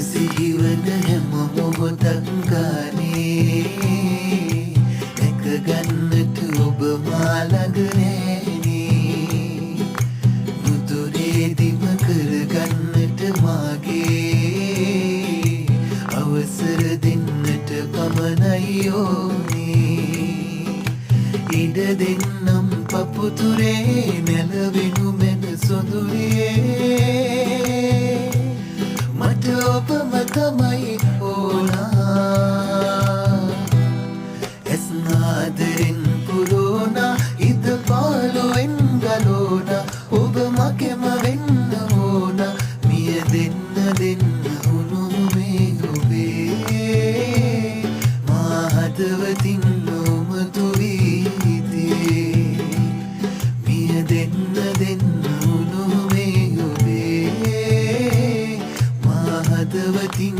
සිහිවන හැම මොහොතක් ගානේ දැක ගන්නට ඔබ මා ළඟ නෑනේ නුදුරේදිම කරගන්නට මාගේ අවසර දෙන්නට පමණයි ඕනේ ඉඩ දෙන්නම් පපුතුරේ නැලවෙනු මැන සොඳුරේ මට ඔබම තමයි ඕනා ඇස් නාදරෙන් පුරෝනා ඉද පාලුවෙන් ගලෝනා ඔබ මගෙම වෙන්න ඕනා මිය දෙන්න උණුමේ ඔබේ මා හදවතින් නොමතු වීතේ මිය දෙන්න උණුමේ ඔබේ හදවතින්